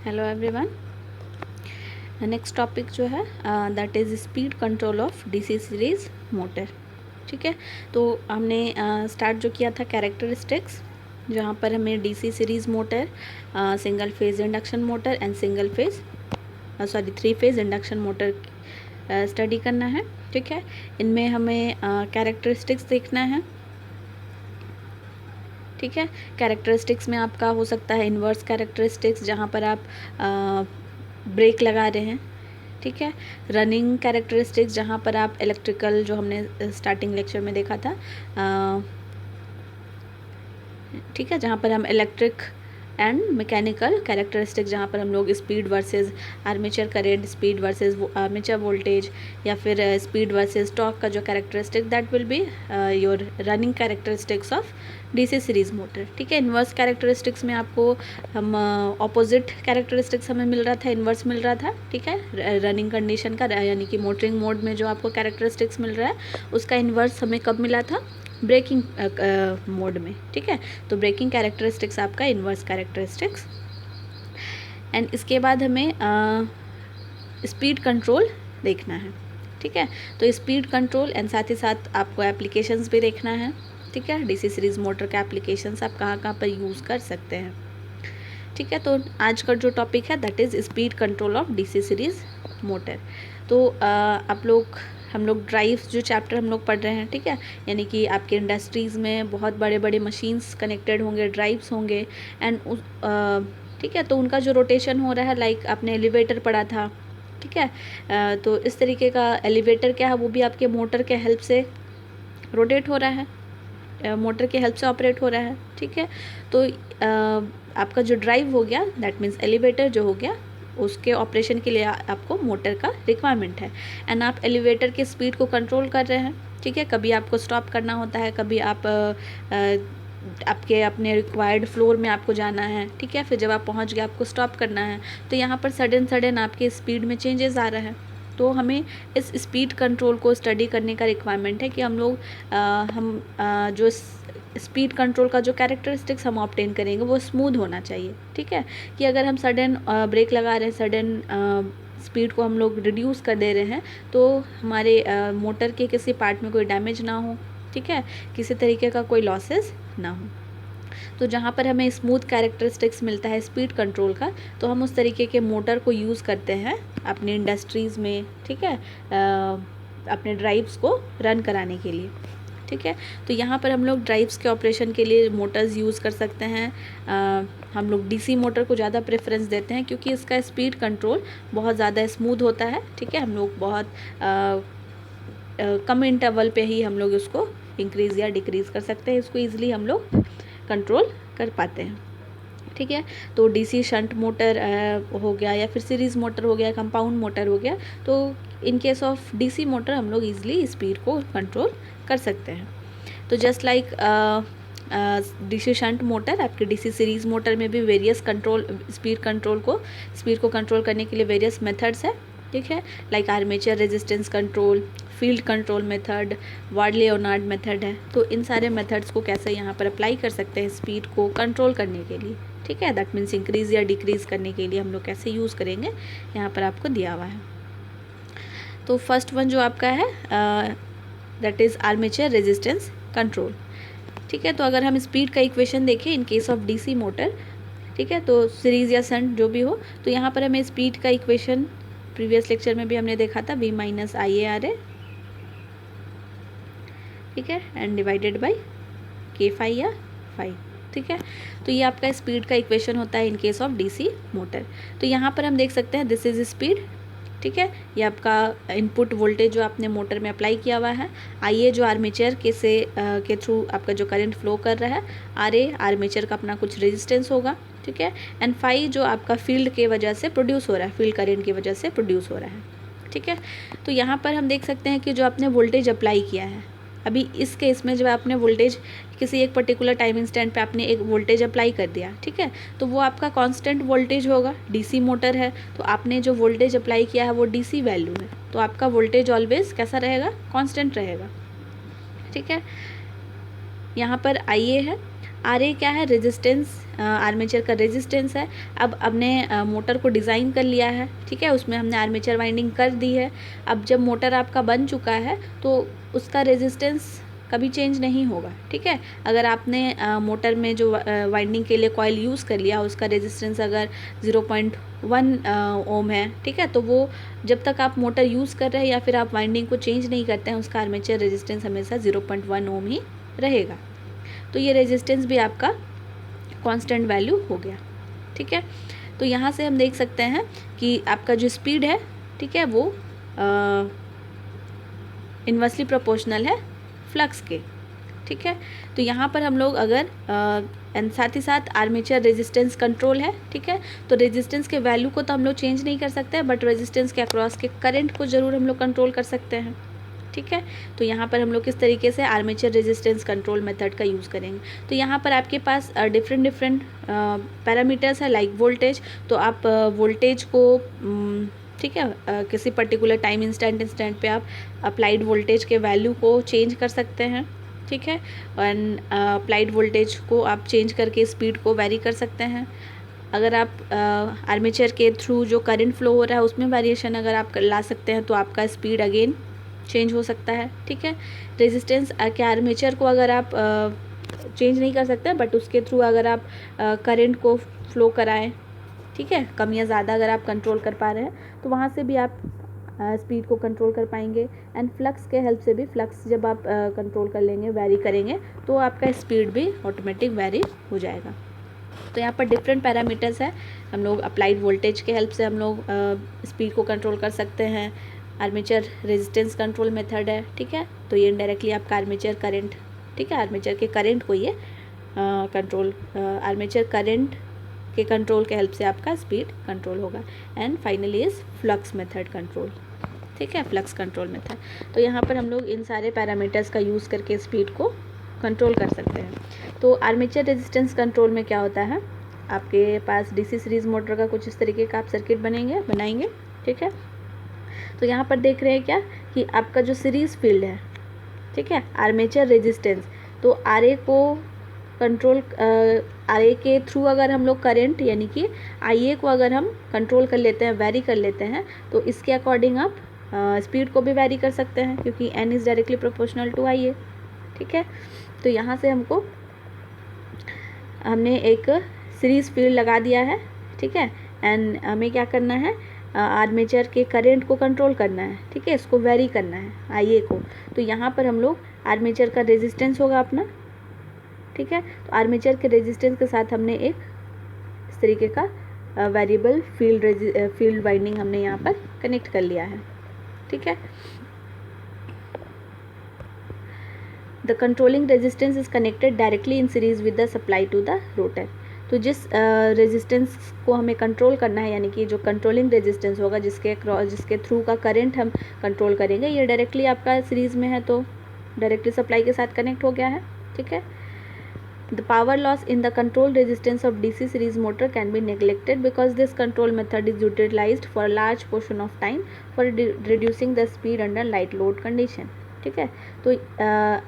Hello everyone. Next topic जो है that is speed control of DC series motor. ठीक है, तो हमने स्टार्ट जो किया था कैरेक्टरिस्टिक्स, जहाँ पर हमें DC series motor, single phase induction motor and single phase three phase induction motor study करना है। ठीक है, इनमें हमें कैरेक्टरिस्टिक्स देखना है। ठीक है, कैरेक्टरिस्टिक्स में आपका हो सकता है इन्वर्स कैरेक्टरिस्टिक्स, जहाँ पर आप ब्रेक लगा रहे हैं। ठीक है, रनिंग कैरेक्टरिस्टिक्स, जहाँ पर आप इलेक्ट्रिकल, जो हमने स्टार्टिंग लेक्चर में देखा था, ठीक है, जहाँ पर हम इलेक्ट्रिक एंड मैकेनिकल कैरेक्टरिस्टिक्स, जहाँ पर हम लोग speed versus armature current, speed versus armature voltage, या फिर स्पीड वर्सेस टॉर्क का जो characteristic, that will be your running characteristics of DC series motor. ठीक है, इन्वर्स कैरेक्टरिस्टिक्स में आपको हम ऑपोजिट कैरेक्टरिस्टिक्स हमें मिल रहा था, इन्वर्स मिल रहा था। ठीक है, रनिंग कंडीशन का, यानी कि मोटरिंग मोड में जो आपको कैरेक्टरिस्टिक्स मिल रहा है उसका इन्वर्स हमें कब मिला था? ब्रेकिंग मोड में। ठीक है, तो ब्रेकिंग कैरेक्टरिस्टिक्स आपका इन्वर्स कैरेक्टरिस्टिक्स। एंड इसके बाद हमें स्पीड कंट्रोल देखना है। ठीक है, तो स्पीड कंट्रोल एंड साथ ही साथ आपको एप्लीकेशंस भी देखना है। ठीक है, डीसी सीरीज़ मोटर के एप्लीकेशंस आप कहाँ कहाँ पर यूज़ कर सकते हैं। ठीक है, तो आज का जो टॉपिक है that is speed control of DC series motor. तो हम लोग ड्राइव्स जो चैप्टर हम लोग पढ़ रहे हैं, ठीक है, यानी कि आपके इंडस्ट्रीज़ में बहुत बड़े बड़े मशीन्स कनेक्टेड होंगे, ड्राइव्स होंगे, एंड ठीक है, तो उनका जो रोटेशन हो रहा है, लाइक आपने एलिवेटर पढ़ा था। ठीक है, तो इस तरीके का एलिवेटर क्या है, वो भी आपके मोटर के हेल्प से रोटेट हो रहा है, मोटर के हेल्प से ऑपरेट हो रहा है। ठीक है, तो आपका जो ड्राइव हो गया, दैट मीन्स एलिवेटर जो हो गया, उसके ऑपरेशन के लिए आपको मोटर का रिक्वायरमेंट है। एंड आप एलिवेटर की स्पीड को कंट्रोल कर रहे हैं। ठीक है, कभी आपको स्टॉप करना होता है, कभी आप आपके अपने रिक्वायर्ड फ्लोर में आपको जाना है। ठीक है, फिर जब आप पहुंच गए आपको स्टॉप करना है, तो यहाँ पर सडन आपके स्पीड में चेंजेस आ रहा है। तो हमें इस स्पीड कंट्रोल को स्टडी करने का रिक्वायरमेंट है कि हम लोग जो स्पीड कंट्रोल का जो कैरेक्टरिस्टिक्स हम ऑब्टेन करेंगे वो स्मूथ होना चाहिए। ठीक है, कि अगर हम सडन ब्रेक लगा रहे हैं, सडन स्पीड को हम लोग रिड्यूस कर दे रहे हैं, तो हमारे मोटर के किसी पार्ट में कोई डैमेज ना हो। ठीक है, किसी तरीके का कोई लॉसेस ना हो। तो जहाँ पर हमें स्मूथ कैरेक्टरिस्टिक्स मिलता है स्पीड कंट्रोल का, तो हम उस तरीके के मोटर को यूज़ करते हैं अपनी इंडस्ट्रीज़ में। ठीक है, अपने ड्राइव्स को रन कराने के लिए। ठीक है, तो यहाँ पर हम लोग ड्राइव्स के ऑपरेशन के लिए मोटर्स यूज़ कर सकते हैं। हम लोग डीसी मोटर को ज़्यादा प्रेफरेंस देते हैं, क्योंकि इसका स्पीड कंट्रोल बहुत ज़्यादा स्मूथ होता है। ठीक है, हम लोग बहुत कम इंटरवल पे ही हम लोग इसको इंक्रीज़ या डिक्रीज़ कर सकते हैं, इसको ईज़िली हम लोग कंट्रोल कर पाते हैं। ठीक है, तो डीसी शंट मोटर हो गया, या फिर सीरीज़ मोटर हो गया, कंपाउंड मोटर हो गया, तो in case of DC motor हम लोग ईज़िली स्पीड को कंट्रोल कर सकते हैं। तो just like DC shunt motor, आपके डीसी सीरीज़ मोटर में भी वेरियस कंट्रोल स्पीड को कंट्रोल करने के लिए वेरियस मेथड्स है। ठीक है, like armature resistance control, field control method, ward-Leonard method है। तो इन सारे मेथड्स को कैसे यहाँ पर अप्लाई कर सकते हैं स्पीड को कंट्रोल करने के लिए। ठीक है, दैट मीन्स इंक्रीज़ या डिक्रीज़ करने के लिए हम लोग कैसे यूज़ करेंगे, यहाँ पर आपको दिया हुआ है। तो फर्स्ट वन जो आपका है that is armature resistance control. ठीक है, तो अगर हम स्पीड का इक्वेशन देखें in case of DC motor, ठीक है, तो सीरीज़ या शंट जो भी हो, तो यहाँ पर हमें स्पीड का इक्वेशन प्रीवियस लेक्चर में भी हमने देखा था, V माइनस IARA। ठीक है, and divided by K phi या फाई। ठीक है, तो ये आपका स्पीड का इक्वेशन होता है in case of DC motor. तो यहाँ पर हम देख सकते हैं दिस इज़ स्पीड। ठीक है, ये आपका इनपुट वोल्टेज जो आपने मोटर में अप्लाई किया हुआ है, IA जो आर्मेचर के थ्रू आपका जो करंट फ्लो कर रहा है, RA आर्मेचर का अपना कुछ रेजिस्टेंस होगा। ठीक है, एंड फाई जो आपका फील्ड के वजह से प्रोड्यूस हो रहा है, फील्ड करंट की वजह से प्रोड्यूस हो रहा है। ठीक है, तो यहाँ पर हम देख सकते हैं कि जो आपने वोल्टेज अप्लाई किया है, अभी इस केस में जब आपने वोल्टेज किसी एक पर्टिकुलर टाइम इंस्टेंट पे आपने एक वोल्टेज अप्लाई कर दिया, ठीक है, तो वो आपका कांस्टेंट वोल्टेज होगा। डीसी मोटर है तो आपने जो वोल्टेज अप्लाई किया है वो डीसी वैल्यू है, तो आपका वोल्टेज ऑलवेज कैसा रहेगा? कांस्टेंट रहेगा। ठीक है, यहाँ पर IA है, RA क्या है, रेजिस्टेंस, आर्मेचर का रेजिस्टेंस है। अब हमने मोटर को डिज़ाइन कर लिया है, ठीक है, उसमें हमने आर्मेचर वाइंडिंग कर दी है। अब जब मोटर आपका बन चुका है तो उसका रेजिस्टेंस कभी चेंज नहीं होगा, ठीक है। अगर आपने मोटर में जो वाइंडिंग के लिए कॉइल यूज़ कर लिया, उसका रेजिस्टेंस अगर 0.1 ओम है, ठीक है, तो वो जब तक आप मोटर यूज़ कर रहे हैं या फिर आप वाइंडिंग को चेंज नहीं करते हैं, उसका आर्मेचर रेजिस्टेंस हमेशा 0.1 ओम ही रहेगा। तो ये रेजिस्टेंस भी आपका कांस्टेंट वैल्यू हो गया, ठीक है। तो यहाँ से हम देख सकते हैं कि आपका जो स्पीड है, ठीक है, वो इन्वर्सली प्रोपोर्शनल है फ्लक्स के, ठीक है। तो यहाँ पर हम लोग अगर एंड साथ ही साथ आर्मेचर रेजिस्टेंस कंट्रोल है, ठीक है। तो रेजिस्टेंस के वैल्यू को तो हम लोग चेंज नहीं कर सकते, बट रेजिस्टेंस के अक्रॉस के करंट को ज़रूर हम लोग कंट्रोल कर सकते हैं, ठीक है। तो यहाँ पर हम लोग किस तरीके से आर्मेचर रेजिस्टेंस कंट्रोल मेथड का यूज़ करेंगे। तो यहाँ पर आपके पास डिफरेंट पैरामीटर्स है, लाइक वोल्टेज। तो आप वोल्टेज को ठीक है, किसी पर्टिकुलर टाइम इंस्टेंट पे आप अप्लाइड वोल्टेज के वैल्यू को चेंज कर सकते हैं, ठीक है। एंड अप्लाइड वोल्टेज को आप चेंज करके स्पीड को वेरी कर सकते हैं। अगर आप आर्मेचर के थ्रू जो करंट फ्लो हो रहा है उसमें वेरिएशन अगर आप ला सकते हैं तो आपका स्पीड अगेन चेंज हो सकता है, ठीक है। रेजिस्टेंस के आर्मेचर को अगर आप चेंज नहीं कर सकते, बट उसके थ्रू अगर आप करंट को फ्लो कराएं, ठीक है, कम या ज़्यादा अगर आप कंट्रोल कर पा रहे हैं तो वहाँ से भी आप स्पीड को कंट्रोल कर पाएंगे। एंड फ्लक्स के हेल्प से भी, फ्लक्स जब आप कंट्रोल कर लेंगे, वेरी करेंगे, तो आपका स्पीड भी ऑटोमेटिक वेरी हो जाएगा। तो यहाँ पर डिफरेंट पैरामीटर्स है। हम लोग अप्लाइड वोल्टेज के हेल्प से हम लोग स्पीड को कंट्रोल कर सकते हैं। आर्मेचर रेजिस्टेंस कंट्रोल मेथड है, ठीक है। तो ये इनडायरेक्टली आपका आर्मेचर करंट, ठीक है, आर्मेचर के करंट को ये कंट्रोल, आर्मेचर करंट के कंट्रोल के हेल्प से आपका स्पीड कंट्रोल होगा। And finally is flux method control, ठीक है, फ्लक्स कंट्रोल मेथड। तो यहाँ पर हम लोग इन सारे पैरामीटर्स का यूज़ करके स्पीड को कंट्रोल कर सकते हैं। तो आर्मेचर रेजिस्टेंस कंट्रोल में क्या होता है, आपके पास डीसी सीरीज़ मोटर का कुछ इस तरीके का आप सर्किट बनाएंगे, ठीक है। तो यहाँ पर देख रहे हैं क्या कि आपका जो सीरीज़ फील्ड है, ठीक है, आर्मेचर रेजिस्टेंस, तो आरए को कंट्रोल, आरए के थ्रू अगर हम लोग करंट यानी कि आईए को अगर हम कंट्रोल कर लेते हैं, वेरी कर लेते हैं, तो इसके अकॉर्डिंग आप स्पीड को भी वेरी कर सकते हैं, क्योंकि n is directly proportional to IA, ठीक है। तो यहाँ से हमने एक सीरीज़ फील्ड लगा दिया है, ठीक है। एंड हमें क्या करना है, आर्मेचर के करंट को कंट्रोल करना है, ठीक है, इसको वेरी करना है आईए को। तो यहाँ पर हम लोग आर्मेचर का रेजिस्टेंस होगा अपना, ठीक है। तो आर्मेचर के रेजिस्टेंस के साथ हमने एक इस तरीके का वेरिएबल फील्ड वाइंडिंग हमने यहाँ पर कनेक्ट कर लिया है, ठीक है। The controlling resistance is connected directly in series with the supply to the rotor. तो जिस रेजिस्टेंस को हमें कंट्रोल करना है, यानी कि जो कंट्रोलिंग रेजिस्टेंस होगा, जिसके थ्रू का करंट हम कंट्रोल करेंगे, ये डायरेक्टली आपका सीरीज़ में है, तो डायरेक्टली सप्लाई के साथ कनेक्ट हो गया है, ठीक है। The power loss in the control resistance of DC series motor can be neglected because this control method is utilized for a large portion of time for reducing the speed under light load condition, ठीक है। तो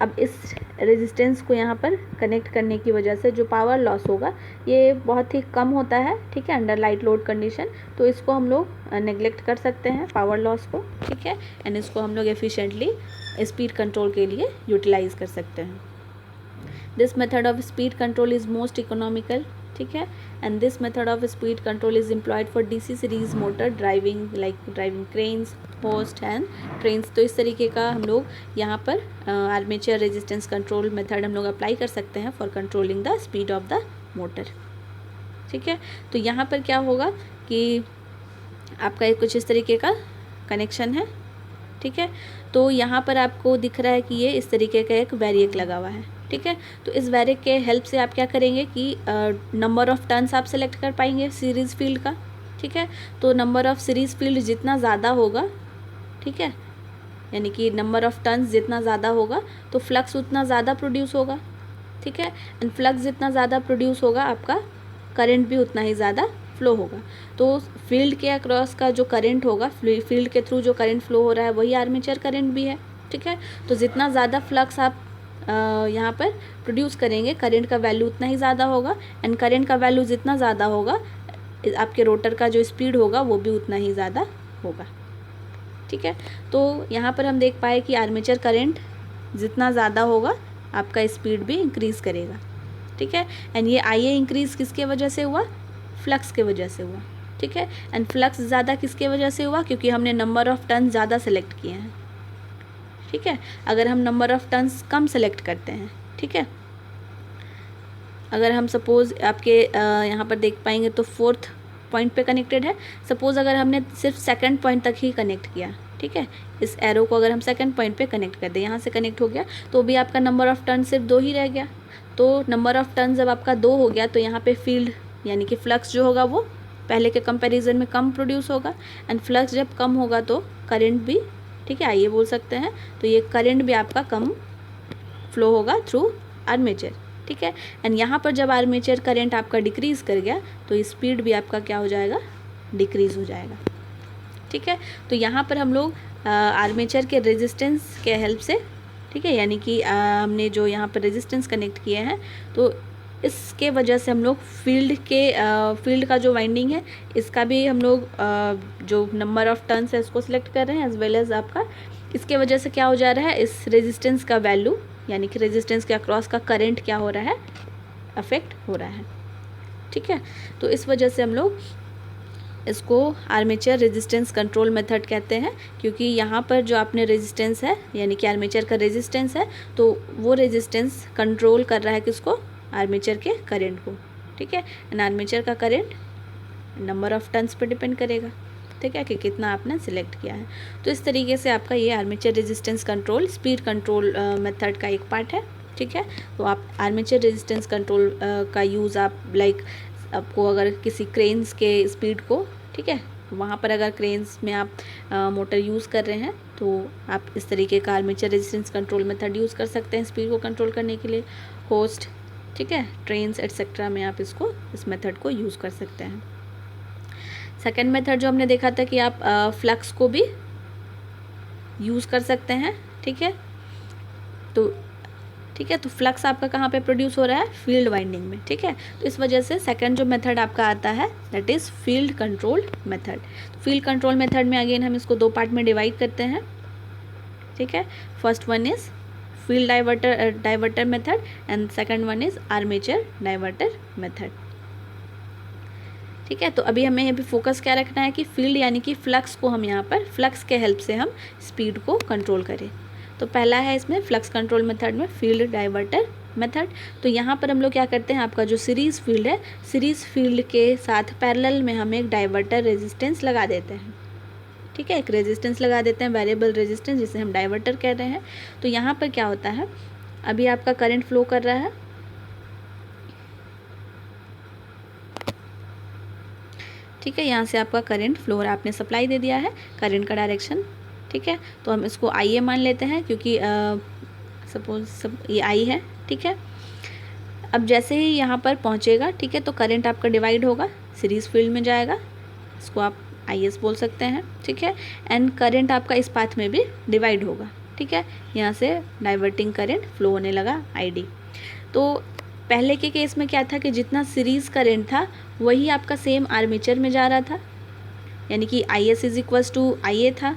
अब इस resistance को यहाँ पर connect करने की वजह से जो पावर लॉस होगा ये बहुत ही कम होता है, ठीक है, अंडर लाइट लोड कंडीशन। तो इसको हम लोग नेग्लेक्ट कर सकते हैं पावर लॉस को, ठीक है, एंड इसको हम लोग एफिशिएंटली स्पीड कंट्रोल के लिए यूटिलाइज कर सकते हैं। This method of speed control is most economical, ठीक है, and this method of speed control is employed for DC series motor driving, like driving cranes, host and trains. तो इस तरीके का हम लोग यहाँ पर आर्मेचर रेजिस्टेंस कंट्रोल मेथड हम लोग अप्लाई कर सकते हैं for controlling the speed of the motor, ठीक है। तो यहाँ पर क्या होगा कि आपका एक कुछ इस तरीके का कनेक्शन है, ठीक है। तो यहाँ पर आपको दिख रहा है कि ये इस तरीके का एक वैरिएक लगा हुआ है, ठीक है। तो इस वैरिएक के हेल्प से आप क्या करेंगे कि नंबर ऑफ़ टर्न्स आप सेलेक्ट कर पाएंगे सीरीज़ फील्ड का, ठीक है। तो नंबर ऑफ़ सीरीज़ फील्ड जितना ज़्यादा होगा, ठीक है, यानी कि नंबर ऑफ़ टर्न्स जितना ज़्यादा होगा तो फ्लक्स उतना ज़्यादा प्रोड्यूस होगा, ठीक है। एंड फ्लक्स जितना ज़्यादा प्रोड्यूस होगा आपका करंट भी उतना ही ज़्यादा फ्लो होगा। तो फील्ड के अक्रॉस का जो करंट होगा, फील्ड के थ्रू जो करंट फ्लो हो रहा है वही आर्मेचर करंट भी है, ठीक है। तो जितना ज़्यादा फ्लक्स आप यहाँ पर प्रोड्यूस करेंगे, करंट का वैल्यू उतना ही ज़्यादा होगा, एंड करंट का वैल्यू जितना ज़्यादा होगा आपके रोटर का जो स्पीड होगा वो भी उतना ही ज़्यादा होगा। ठीक है, तो यहाँ पर हम देख पाए कि आर्मेचर करंट जितना ज़्यादा होगा आपका स्पीड भी इंक्रीज़ करेगा। ठीक है, एंड ये आई ए इंक्रीज़ किसके वजह से हुआ? फ्लक्स के वजह से हुआ। ठीक है, एंड फ्लक्स ज़्यादा किसके वजह से हुआ? क्योंकि हमने नंबर ऑफ़ टर्न ज़्यादा सेलेक्ट किए हैं। ठीक है, अगर हम number of turns come select करते हैं, ठीक है, अगर हम सपोज़ आपके यहाँ पर देख पाएंगे तो 4th पॉइंट पे कनेक्टेड है। सपोज़ अगर हमने सिर्फ 2nd पॉइंट तक ही कनेक्ट किया, ठीक है, इस एरो को अगर हम 2nd पॉइंट पे कनेक्ट कर दें, यहाँ से कनेक्ट हो गया, तो भी आपका नंबर ऑफ़ टर्न सिर्फ 2 ही रह गया। तो नंबर ऑफ़ टर्न जब आपका 2 हो गया तो यहाँ पे फील्ड यानी कि फ्लक्स जो होगा वो पहले के कंपैरिजन में कम प्रोड्यूस होगा, एंड फ्लक्स जब कम होगा तो करंट भी, ठीक है, आइए बोल सकते हैं, तो ये करंट भी आपका कम फ्लो होगा थ्रू आर्मेचर। ठीक है, एंड यहाँ पर जब आर्मेचर करंट आपका डिक्रीज़ कर गया तो स्पीड भी आपका क्या हो जाएगा? डिक्रीज़ हो जाएगा। ठीक है, तो यहाँ पर हम लोग आर्मेचर के रेजिस्टेंस के हेल्प से, ठीक है, यानी कि हमने जो यहाँ पर रेजिस्टेंस कनेक्ट किए हैं तो इसके वजह से हम लोग फील्ड का जो वाइंडिंग है इसका भी हम लोग जो नंबर ऑफ़ टर्न्स है इसको सिलेक्ट कर रहे हैं, एज वेल एज आपका इसके वजह से क्या हो जा रहा है? इस रेजिस्टेंस का वैल्यू यानी कि रेजिस्टेंस के अक्रॉस का करंट क्या हो रहा है? अफेक्ट हो रहा है। ठीक है, तो इस वजह से हम लोग इसको आर्मेचर रेजिस्टेंस कंट्रोल मेथड कहते हैं, क्योंकि यहाँ पर जो आपने रेजिस्टेंस है यानी कि आर्मेचर का रेजिस्टेंस है तो वो रेजिस्टेंस कंट्रोल कर रहा है किसको? आर्मेचर के करंट को। ठीक है, एंड आर्मेचर का current number of turns per depend करेगा, ठीक है, कि कितना आपने सिलेक्ट किया है। तो इस तरीके से आपका ये armature resistance control speed control method का एक पार्ट है। ठीक है, तो आप आर्मेचर रेजिस्टेंस कंट्रोल का यूज़ आप आपको अगर किसी क्रेन्स के स्पीड को, ठीक है, वहाँ पर अगर क्रेन्स में आप मोटर यूज़ कर रहे हैं तो आप इस तरीके का armature resistance control method use कर सकते हैं स्पीड को कंट्रोल करने के लिए। होस्ट, ठीक है, ट्रेन्स एटसेट्रा में आप इस मेथड को यूज़ कर सकते हैं। सेकेंड मेथड जो हमने देखा था कि आप फ्लक्स को भी यूज़ कर सकते हैं। ठीक है, तो फ्लक्स आपका कहाँ पे प्रोड्यूस हो रहा है? फील्ड वाइंडिंग में। ठीक है, तो इस वजह से सेकंड जो मेथड आपका आता है that is field control method. Field control method में अगेन हम इसको 2 पार्ट में डिवाइड करते हैं। ठीक है, first one is field diverter method and second one is armature diverter method. ठीक है, तो अभी हमें यहाँ पे फोकस क्या रखना है कि फील्ड यानी कि फ्लक्स को हम यहाँ पर फ्लक्स के हेल्प से हम स्पीड को कंट्रोल करें। तो पहला है इसमें फ्लक्स कंट्रोल मेथड में फील्ड डाइवर्टर मेथड। तो यहाँ पर हम लोग क्या करते हैं, आपका जो सीरीज़ फील्ड है, सीरीज़ फील्ड के साथ पैरेलल में हम एक डाइवर्टर रेजिस्टेंस लगा देते हैं। ठीक है, एक रेजिस्टेंस लगा देते हैं, वेरिएबल रेजिस्टेंस, जिसे हम डाइवर्टर कह रहे हैं। तो यहाँ पर क्या होता है, अभी आपका करंट फ्लो कर रहा है, ठीक है, यहाँ से आपका करंट फ्लो हो रहा है, आपने सप्लाई दे दिया है करंट का डायरेक्शन। ठीक है, तो हम इसको आई ए मान लेते हैं क्योंकि सपोज ये आई है। ठीक है, अब जैसे ही यहाँ पर पहुँचेगा, ठीक है, तो करंट आपका डिवाइड होगा, सीरीज़ फील्ड में जाएगा, इसको आप आई एस बोल सकते हैं। ठीक है, एंड करंट आपका इस पाथ में भी डिवाइड होगा। ठीक है, यहाँ से डाइवर्टिंग करंट फ्लो होने लगा आई डी। तो पहले के केस में क्या था कि जितना सीरीज़ करंट था वही आपका सेम आर्मेचर में जा रहा था, यानी कि I S is equals to I A था।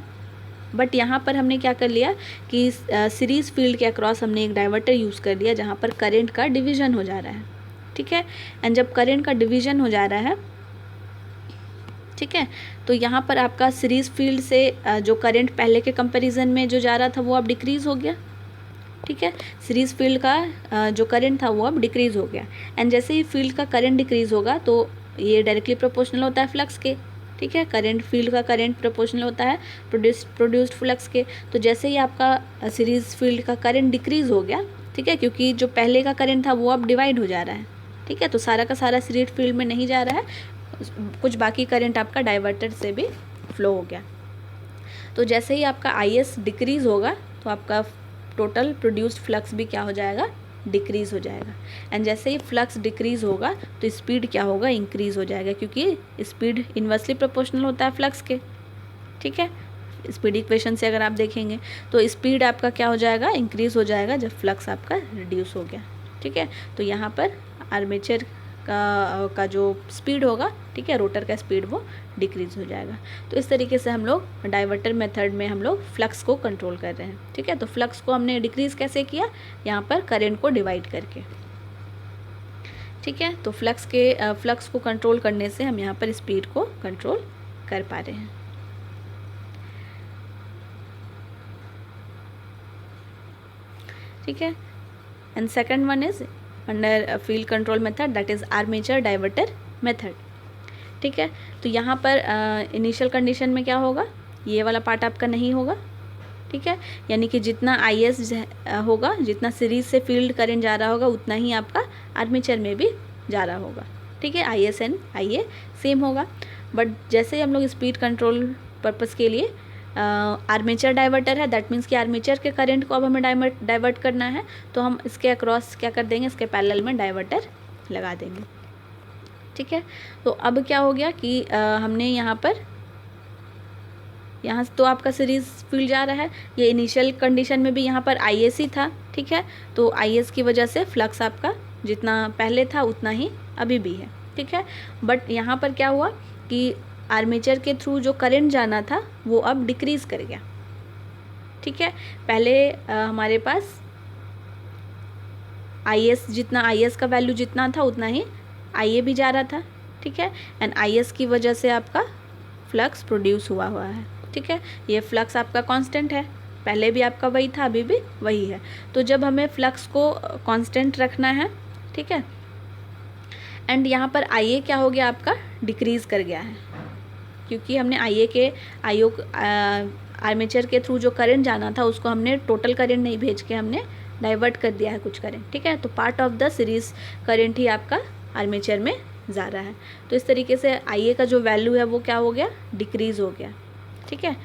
बट यहाँ पर हमने क्या कर लिया कि सीरीज़ फील्ड के अक्रॉस हमने एक डाइवर्टर यूज़ कर दिया जहाँ पर करंट का डिवीज़न हो जा रहा है। ठीक है, एंड जब करंट का डिवीज़न हो जा रहा है, ठीक है, तो यहाँ पर आपका सीरीज़ फील्ड से जो करंट पहले के कंपैरिजन में जो जा रहा था वो अब डिक्रीज़ हो गया। ठीक है, सीरीज़ फील्ड का जो करंट था वो अब डिक्रीज़ हो गया, एंड जैसे ही फील्ड का करंट डिक्रीज़ होगा तो ये डायरेक्टली प्रोपोर्शनल होता है फ्लक्स के। ठीक है, करंट फील्ड का करंट प्रोपोर्शनल होता है प्रोड्यूस्ड फ्लक्स के। तो जैसे ही आपका सीरीज़ फील्ड का करंट डिक्रीज़ हो गया, ठीक है, क्योंकि जो पहले का करंट था वो अब डिवाइड हो जा रहा है। ठीक है, तो सारा का सारा सीरीज़ फील्ड में नहीं जा रहा है, कुछ बाकी करंट आपका डाइवर्टर से भी फ्लो हो गया। तो जैसे ही आपका आई एस डिक्रीज़ होगा तो आपका टोटल प्रोड्यूस्ड फ्लक्स भी क्या हो जाएगा, डिक्रीज़ हो जाएगा, एंड जैसे ही फ्लक्स डिक्रीज़ होगा तो स्पीड क्या होगा, इंक्रीज़ हो जाएगा, क्योंकि स्पीड इन्वर्सली प्रोपोर्शनल होता है फ्लक्स के। ठीक है, स्पीड इक्वेशन से अगर आप देखेंगे तो स्पीड आपका क्या हो जाएगा, इंक्रीज़ हो जाएगा जब फ्लक्स आपका रिड्यूस हो गया। ठीक है, तो यहाँ पर आर्मेचर का जो स्पीड होगा, ठीक है, रोटर का स्पीड वो डिक्रीज़ हो जाएगा। तो इस तरीके से हम लोग डाइवर्टर मेथड में हम लोग फ्लक्स को कंट्रोल कर रहे हैं। ठीक है, तो फ्लक्स को हमने डिक्रीज़ कैसे किया, यहाँ पर करंट को डिवाइड करके। ठीक है, तो फ्लक्स को कंट्रोल करने से हम यहाँ पर स्पीड को कंट्रोल कर पा रहे हैं। ठीक है, and second one is under field control method, that is armature diverter method. ठीक है, तो यहाँ पर इनिशियल कंडीशन में क्या होगा, ये वाला पार्ट आपका नहीं होगा। ठीक है, यानी कि जितना IS होगा, जितना सीरीज से फील्ड करंट जा रहा होगा, उतना ही आपका आर्मेचर में भी जा रहा होगा। ठीक है, IS एंड IA सेम होगा। बट जैसे ही हम लोग स्पीड कंट्रोल पर्पस के लिए आर्मेचर डाइवर्टर है, दैट मीन्स कि आर्मेचर के करंट को अब हमें डाइवर्ट करना है, तो हम इसके अक्रॉस क्या कर देंगे, इसके पैरेलल में डाइवर्टर लगा देंगे। ठीक है, तो अब क्या हो गया कि हमने यहाँ तो आपका सीरीज फील्ड जा रहा है, ये इनिशियल कंडीशन में भी यहाँ पर IS था। ठीक है, तो IS की वजह से फ्लक्स आपका जितना पहले था उतना ही अभी भी है। ठीक है, बट यहाँ पर क्या हुआ कि आर्मेचर के थ्रू जो करंट जाना था वो अब डिक्रीज़ कर गया। ठीक है, पहले हमारे पास IS का वैल्यू जितना था उतना ही IA भी जा रहा था। ठीक है, एंड IS की वजह से आपका फ्लक्स प्रोड्यूस हुआ है। ठीक है, ये फ्लक्स आपका कांस्टेंट है, पहले भी आपका वही था, अभी भी वही है। तो जब हमें फ्लक्स को कांस्टेंट रखना है, ठीक है, एंड यहाँ पर IA क्या हो गया, आपका डिक्रीज़ कर गया है, क्योंकि हमने आर्मेचर के थ्रू जो करंट जाना था उसको हमने टोटल करंट नहीं भेज के हमने डाइवर्ट कर दिया है कुछ करंट। ठीक है, तो part of the series current ही आपका आर्मेचर में जा रहा है। तो इस तरीके से IA का जो वैल्यू है वो क्या हो गया, डिक्रीज़ हो गया। ठीक है,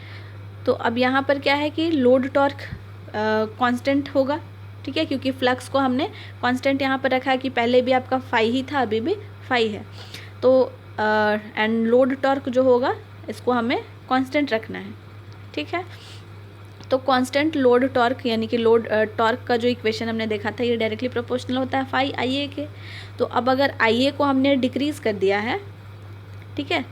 तो अब यहाँ पर क्या है कि लोड टॉर्क कांस्टेंट होगा। ठीक है, क्योंकि फ्लक्स को हमने कांस्टेंट यहाँ पर रखा है कि पहले भी आपका 5 ही था, अभी भी 5 है। तो एंड लोड टॉर्क जो होगा इसको हमें कांस्टेंट रखना है। ठीक है, तो कांस्टेंट लोड टॉर्क यानी कि लोड टॉर्क का जो इक्वेशन हमने देखा था ये डायरेक्टली प्रोपोर्शनल होता है 5 IA के। तो अब अगर IA को हमने डिक्रीज़ कर दिया है, ठीक है,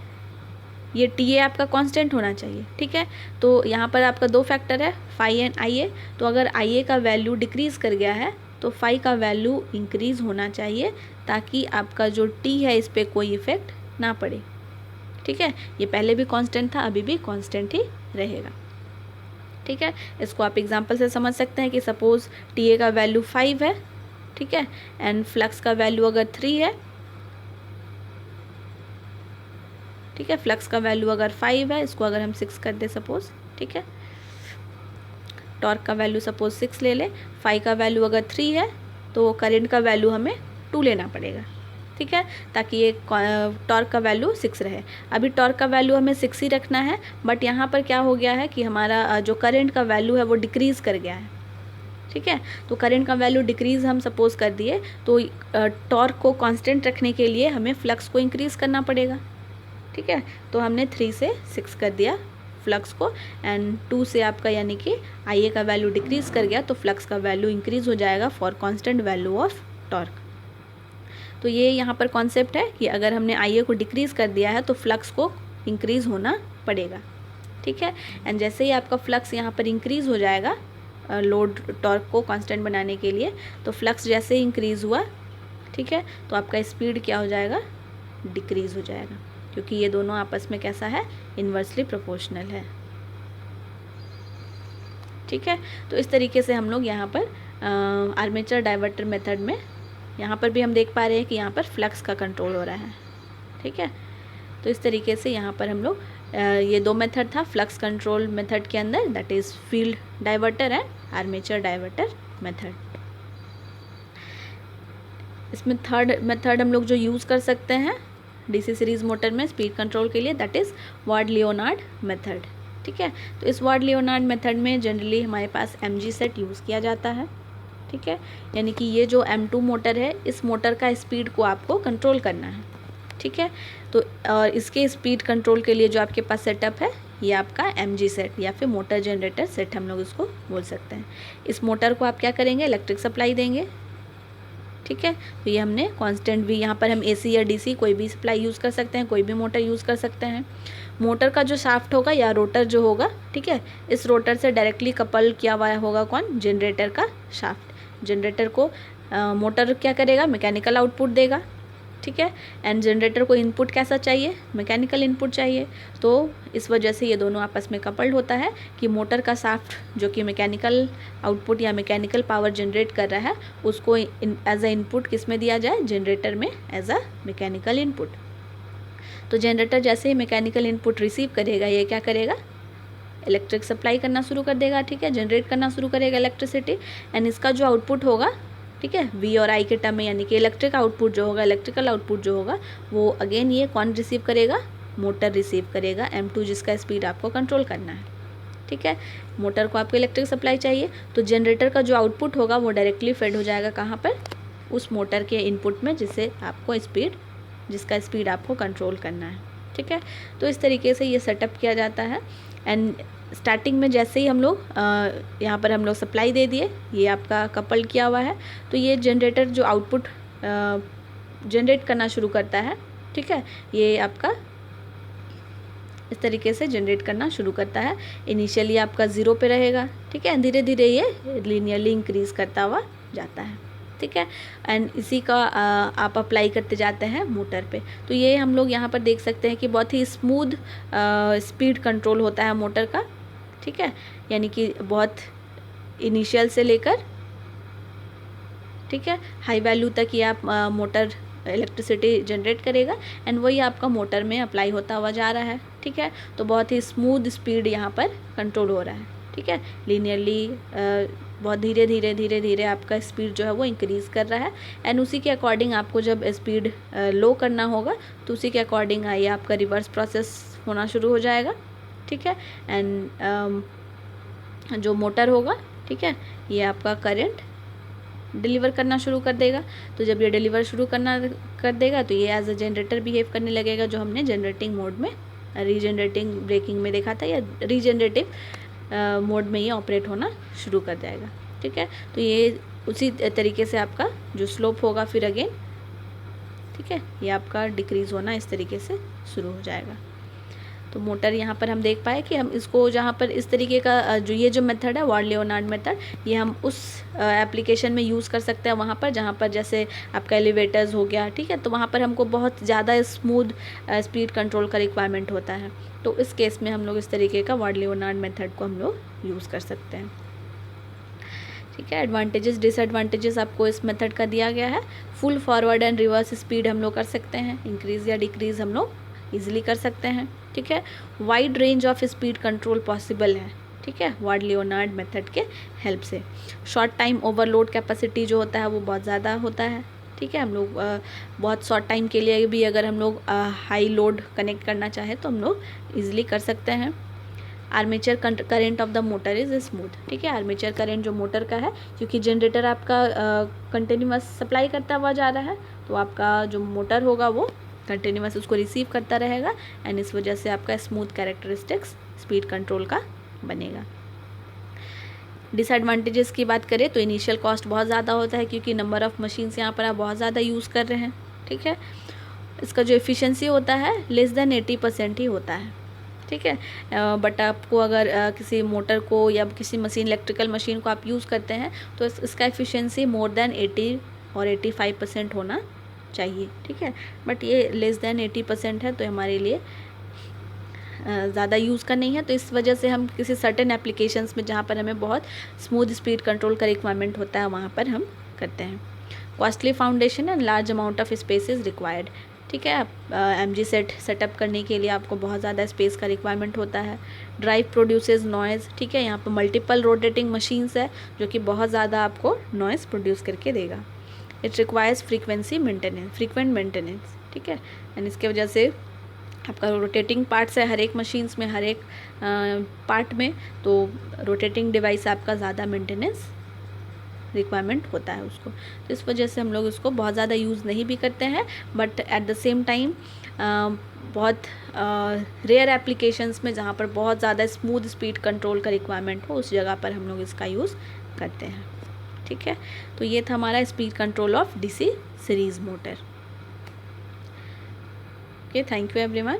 ये TA आपका कांस्टेंट होना चाहिए। ठीक है, तो यहाँ पर आपका दो फैक्टर है, 5 एंड IA। तो अगर IA का वैल्यू डिक्रीज़ कर गया है तो 5 का वैल्यू इंक्रीज़ होना चाहिए, ताकि आपका जो T है इस पर कोई इफ़ेक्ट ना पड़े। ठीक है, ये पहले भी कांस्टेंट था, अभी भी कांस्टेंट ही रहेगा। ठीक है, इसको आप एग्जांपल से समझ सकते हैं कि सपोज़ TA का वैल्यू 5 है, ठीक है, एंड फ्लक्स का वैल्यू अगर 3 है, ठीक है, फ्लक्स का वैल्यू अगर 5 है, इसको अगर हम 6 कर दे सपोज़, ठीक है, टॉर्क का वैल्यू सपोज़ 6 ले ले, 5 का वैल्यू अगर 3 है तो करंट का वैल्यू हमें 2 लेना पड़ेगा। ठीक है, ताकि ये टॉर्क का वैल्यू 6 रहे। अभी टॉर्क का वैल्यू हमें 6 ही रखना है, बट यहाँ पर क्या हो गया है कि हमारा जो करंट का वैल्यू है वो डिक्रीज़ कर गया है। ठीक है, तो करंट का वैल्यू डिक्रीज़ हम सपोज़ कर दिए, तो टॉर्क को कांस्टेंट रखने के लिए हमें फ्लक्स को इंक्रीज़ करना पड़ेगा। ठीक है, तो हमने 3 से 6 कर दिया फ्लक्स को, एंड 2 से आपका यानी कि IA का वैल्यू डिक्रीज़ कर गया, तो फ्लक्स का वैल्यू इंक्रीज़ हो जाएगा for constant value of torque. तो ये यहाँ पर कॉन्सेप्ट है कि अगर हमने IA को डिक्रीज़ कर दिया है तो फ्लक्स को इंक्रीज़ होना पड़ेगा। ठीक है, एंड जैसे ही आपका फ्लक्स यहाँ पर इंक्रीज़ हो जाएगा लोड टॉर्क को कांस्टेंट बनाने के लिए, तो फ्लक्स जैसे ही इंक्रीज़ हुआ, ठीक है, तो आपका स्पीड क्या हो जाएगा, डिक्रीज़ हो जाएगा, क्योंकि ये दोनों आपस में कैसा है, इन्वर्सली प्रोपोर्शनल है। ठीक है, तो इस तरीके से हम लोग यहाँ पर आर्मेचर डाइवर्टर मेथड में यहाँ पर भी हम देख पा रहे हैं कि यहाँ पर फ्लक्स का कंट्रोल हो रहा है। ठीक है, तो इस तरीके से यहाँ पर हम लोग ये दो मेथड था फ्लक्स कंट्रोल मेथड के अंदर, that is field diverter and armature diverter method. इसमें थर्ड मेथड हम लोग जो यूज़ कर सकते हैं DC सीरीज़ मोटर में स्पीड कंट्रोल के लिए, दैट इज़ वार्ड-लियोनार्ड मेथड। ठीक है, तो इस वार्ड-लियोनार्ड मेथड में जनरली हमारे पास MG सेट यूज़ किया जाता है। ठीक है, यानी कि ये जो M2 मोटर है, इस मोटर का स्पीड को आपको कंट्रोल करना है। ठीक है, तो और इसके स्पीड कंट्रोल के लिए जो आपके पास सेटअप है, ये आपका MG सेट या फिर मोटर जनरेटर सेट हम लोग इसको बोल सकते हैं। इस मोटर को आप क्या करेंगे, इलेक्ट्रिक सप्लाई देंगे, ठीक है। तो ये हमने कांस्टेंट भी, यहाँ पर हम AC या DC कोई भी सप्लाई यूज़ कर सकते हैं, कोई भी मोटर यूज़ कर सकते हैं। मोटर का जो शाफ्ट होगा या रोटर जो होगा, ठीक है, इस रोटर से डायरेक्टली कपल किया हुआ होगा कौन, जनरेटर का शाफ्ट। जनरेटर को मोटर क्या करेगा, मैकेनिकल आउटपुट देगा, ठीक है। एंड जनरेटर को इनपुट कैसा चाहिए, मैकेनिकल इनपुट चाहिए। तो इस वजह से ये दोनों आपस में कपल्ड होता है कि मोटर का शाफ्ट जो कि मैकेनिकल आउटपुट या मैकेनिकल पावर जनरेट कर रहा है, उसको एज अ इनपुट किस में दिया जाए, जनरेटर में एज अ मैकेनिकल इनपुट। तो जनरेटर जैसे ही मैकेनिकल इनपुट रिसीव करेगा, ये क्या करेगा, इलेक्ट्रिक सप्लाई करना शुरू कर देगा, ठीक है, जनरेट करना शुरू करेगा इलेक्ट्रिसिटी। एंड इसका जो आउटपुट होगा, ठीक है, V और I के टर्म में, यानी कि इलेक्ट्रिक आउटपुट जो होगा, इलेक्ट्रिकल आउटपुट जो होगा, वो अगेन ये कौन रिसीव करेगा, मोटर रिसीव करेगा, M2 जिसका स्पीड आपको कंट्रोल करना है, ठीक है। मोटर को आपको इलेक्ट्रिक सप्लाई चाहिए, तो जनरेटर का जो आउटपुट होगा वो डायरेक्टली फेड हो जाएगा कहाँ पर, उस मोटर के इनपुट में, जिससे आपको स्पीड, जिसका स्पीड आपको कंट्रोल करना है, ठीक है। तो इस तरीके से ये सेटअप किया जाता है। एंड स्टार्टिंग में जैसे ही हम लोग यहाँ पर हम लोग सप्लाई दे दिए, ये आपका कपल किया हुआ है, तो ये जनरेटर जो आउटपुट जनरेट करना शुरू करता है, ठीक है, ये आपका इस तरीके से जनरेट करना शुरू करता है। इनिशियली आपका 0 पे रहेगा, ठीक है, धीरे धीरे ये लीनियरली इंक्रीज़ करता हुआ जाता है, ठीक है। एंड इसी का आप अप्लाई करते जाते हैं मोटर पे। तो ये हम लोग यहाँ पर देख सकते हैं कि बहुत ही स्मूथ स्पीड कंट्रोल होता है मोटर का, ठीक है, यानी कि बहुत इनिशियल से लेकर, ठीक है, हाई वैल्यू तक ये आप मोटर इलेक्ट्रिसिटी जनरेट करेगा एंड वही आपका मोटर में अप्लाई होता हुआ जा रहा है, ठीक है। तो बहुत ही स्मूथ स्पीड यहाँ पर कंट्रोल हो रहा है, ठीक है, लीनियरली बहुत धीरे धीरे धीरे धीरे आपका स्पीड जो है वो इंक्रीज़ कर रहा है। एंड उसी के अकॉर्डिंग आपको जब स्पीड लो करना होगा, तो उसी के अकॉर्डिंग ये आपका रिवर्स प्रोसेस होना शुरू हो जाएगा, ठीक है। एंड जो मोटर होगा, ठीक है, ये आपका करंट डिलीवर करना शुरू कर देगा। तो जब ये डिलीवर शुरू करना कर देगा, तो ये एज अ जनरेटर बिहेव करने लगेगा, जो हमने जनरेटिंग मोड में, रीजनरेटिंग ब्रेकिंग में देखा था, या रीजनरेटिव मोड में ये ऑपरेट होना शुरू कर जाएगा, ठीक है। तो ये उसी तरीके से आपका जो स्लोप होगा फिर अगेन, ठीक है, ये आपका डिक्रीज़ होना इस तरीके से शुरू हो जाएगा। तो मोटर यहाँ पर हम देख पाए कि हम इसको जहाँ पर इस तरीके का जो ये जो मेथड है, वार्ड-लियोनार्ड मेथड, ये हम उस एप्लीकेशन में यूज़ कर सकते हैं वहाँ पर जहाँ पर जैसे आपका एलिवेटर्स हो गया, ठीक है, तो वहाँ पर हमको बहुत ज़्यादा स्मूथ स्पीड कंट्रोल का रिक्वायरमेंट होता है। तो इस केस में हम लोग इस तरीके का वार्ड-लियोनार्ड मेथड को हम लोग यूज़ कर सकते हैं, ठीक है। एडवांटेजेस डिसएडवांटेजेस आपको इस मेथड का दिया गया है। Full forward and reverse speed हम लोग कर सकते हैं, इंक्रीज़ या डिक्रीज़ हम लोग ईजिली कर सकते हैं, ठीक है। Wide range of speed control possible है, ठीक है, वार्ड-लियोनार्ड मेथड के हेल्प से। शॉर्ट टाइम ओवरलोड कैपेसिटी जो होता है वो बहुत ज़्यादा होता है, ठीक है। हम लोग बहुत शॉर्ट टाइम के लिए भी अगर हम लोग हाई लोड कनेक्ट करना चाहें तो हम लोग ईजिली कर सकते हैं। Armature current of the motor is smooth, ठीक है। आर्मेचर करंट जो मोटर का है, क्योंकि जनरेटर आपका कंटिन्यूअस सप्लाई करता हुआ जा रहा है, तो आपका जो मोटर होगा वो कंटिन्यूअस उसको रिसीव करता रहेगा एंड इस वजह से आपका स्मूथ कैरेक्टरिस्टिक्स स्पीड कंट्रोल का बनेगा। डिसएडवांटेजेस की बात करें तो इनिशियल कॉस्ट बहुत ज़्यादा होता है, क्योंकि नंबर ऑफ़ मशीन्स यहाँ पर आप बहुत ज़्यादा यूज़ कर रहे हैं, ठीक है। इसका जो एफिशिएंसी होता है लेस देन 80% ही होता है, ठीक है। बट आपको अगर किसी मोटर को या किसी मशीन, इलेक्ट्रिकल मशीन को आप यूज़ करते हैं तो इसका एफिशिएंसी मोर देन 80 और 85% होना चाहिए, ठीक है। बट ये लेस देन 80% है, तो हमारे लिए ज़्यादा यूज़ का नहीं है। तो इस वजह से हम किसी सर्टेन एप्लीकेशंस में जहाँ पर हमें बहुत स्मूथ स्पीड कंट्रोल का रिक्वायरमेंट होता है वहाँ पर हम करते हैं। Costly foundation and large amount of space is required, ठीक है। MG सेटअप करने के लिए आपको बहुत ज़्यादा स्पेस का रिक्वायरमेंट होता है। ड्राइव प्रोड्यूसेस नॉइज़, ठीक है, यहाँ पर मल्टीपल रोटेटिंग मशीन्स है जो कि बहुत ज़्यादा आपको नॉइज़ प्रोड्यूस करके देगा। इट रिक्वायर्स फ्रीक्वेंट मेंटेनेंस, ठीक है। एंड इसके वजह से आपका रोटेटिंग पार्ट्स है हर एक मशीन्स में, हर एक पार्ट में, तो रोटेटिंग डिवाइस आपका ज़्यादा मेंटेनेंस रिक्वायरमेंट होता है उसको। तो इस वजह से हम लोग इसको बहुत ज़्यादा यूज़ नहीं भी करते हैं, but at the same time बहुत रेयर एप्लीकेशंस में जहाँ पर बहुत ज़्यादा स्मूथ स्पीड कंट्रोल का रिक्वायरमेंट हो उस जगह पर हम लोग इसका यूज़ करते हैं। ठीक है, तो ये था हमारा speed control of DC series motor. Okay, thank you everyone.